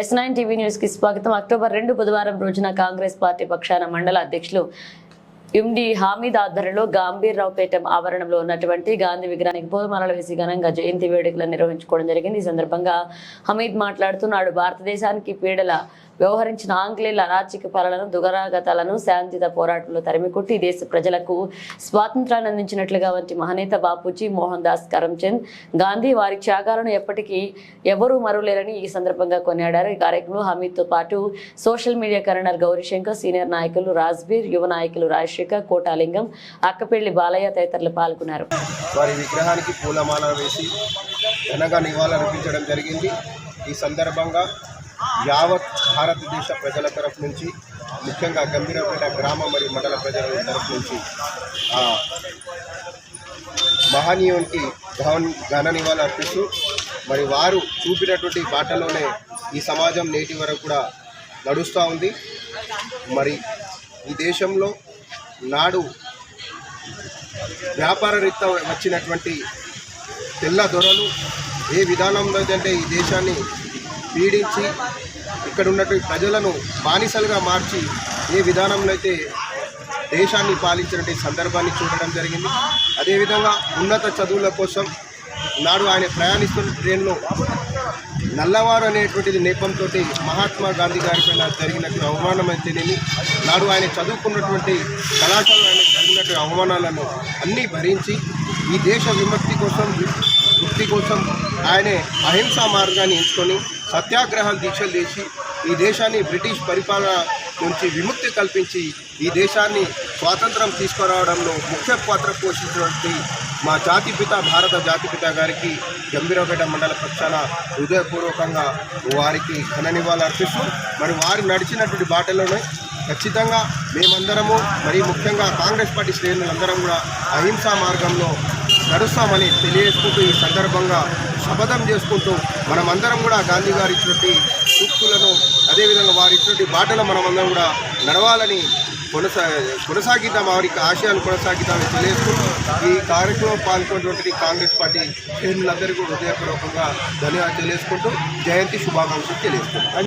S9 TV news కి స్వాగతం. October 2 బుధవారం రోజున కాంగ్రెస్ పార్టీ పక్షాన మండల అధ్యక్షులు ఎండి హమీద్ ఆధ్వర్యంలో గంభీర్రావుపేట ఆవరణంలో ఉన్నటువంటి గాంధీ విగ్రహానికి పూలమాలలు వేసి ఘనంగా జయంతి వేడుకలను నిర్వహించుకోవడం జరిగింది. ఈ సందర్భంగా హమీద్ మాట్లాడుతున్నాడు. భారతదేశానికి పీడల వ్యవహరించిన ఆంగ్లేయుల అరాచక పాలనను, దురాగతాలను శాంతియుత పోరాటంలో తరిమికొట్టి దేశ ప్రజలకు స్వాతంత్రాన్ని అందించినట్లుగా వంటి మహనేత బాపూజీ, మోహన్ దాస్ కరమ్చంద్ గాంధీ వారి త్యాగాలను ఎప్పటికీ ఎవరూ మరువలేరని ఈ సందర్భంగా కొనియాడారు. ఈ కార్యక్రమంలో హమీద్తో పాటు social media convener Gauri Shankar, senior నాయకులు రాజ్బీర్, యువ నాయకులు రాజశేఖర్, కోటాలింగం, అక్కపెల్లి బాలయ్య తదితరులు పాల్గొన్నారు. వారి విగ్రహానికి పూలమాల వేసి ఘనంగా నివాళులర్పించడం జరిగింది. ఈ సందర్భంగా యావత్ భారతదేశ ప్రజల తరఫు నుంచి, ముఖ్యంగా గంభీరపేట గ్రామ మరియు మండల ప్రజల తరఫు నుంచి మహనీయునికి ఘన నివాళులు అర్పిస్తూ మరి వారు చూపినటువంటి బాటలోనే ఈ సమాజం నేటి వరకు కూడా నడుస్తూ ఉంది. మరి ఈ దేశంలో నాడు వ్యాపార రీత్యా వచ్చినటువంటి తెల్ల దొరలు ఏ విధానంలో అంటే ఈ దేశాన్ని పీడించి ఇక్కడ ఉన్నటువంటి ప్రజలను బానిసలుగా మార్చి ఏ విధానంలో అయితే దేశాన్ని పాలించినటువంటి సందర్భాన్ని చూడడం జరిగింది. అదేవిధంగా ఉన్నత చదువుల కోసం నాడు ఆయన ప్రయాణిస్తున్న ట్రైన్లో నల్లవారు అనేటువంటిది నేపంతో మహాత్మా గాంధీ గారి పైన జరిగినటువంటి అవమానం అయితేనేమి, నాడు ఆయన చదువుకున్నటువంటి కళాశాలలో ఆయన జరిగినటువంటి అవమానాలను అన్నీ భరించి ఈ దేశ ముక్తి కోసం ఆయనే అహింసా మార్గాన్ని ఎంచుకొని సత్యాగ్రహాలు దీక్షలు చేసి ఈ దేశాన్ని బ్రిటిష్ పరిపాలన నుంచి విముక్తి కల్పించి ఈ దేశాన్ని స్వాతంత్రం తీసుకురావడంలో ముఖ్య పాత్ర పోషించినటువంటి మా జాతిపిత, భారత జాతిపిత గారికి గంభీరపేట మండల పక్షాన హృదయపూర్వకంగా వారికి ఘన నివాళులు అర్పిస్తూ మరి వారు నడిచినటువంటి బాటలోనే ఖచ్చితంగా మేమందరము, మరి ముఖ్యంగా కాంగ్రెస్ పార్టీ శ్రేణులందరం కూడా అహింసా మార్గంలో నడుస్తామని తెలియజేసుకుంటూ ఈ సందర్భంగా శపథం చేసుకుంటూ మనమందరం కూడా గాంధీ గారు ఇచ్చినటువంటి సూక్తులను, అదేవిధంగా వారి ఇచ్చినటువంటి బాటలో మనమందరం కూడా నడవాలని కొనసాగిద్దాం, వారికి ఆశయాలు కొనసాగిద్దామని తెలియజేసుకుంటూ ఈ కార్యక్రమం పాల్గొన్నటువంటి కాంగ్రెస్ పార్టీ శ్రేణులందరికీ హృదయపూర్వకంగా ధన్యవాదాలు తెలియజేసుకుంటూ జయంతి శుభాకాంక్షలు తెలియజేసుకుంటాం.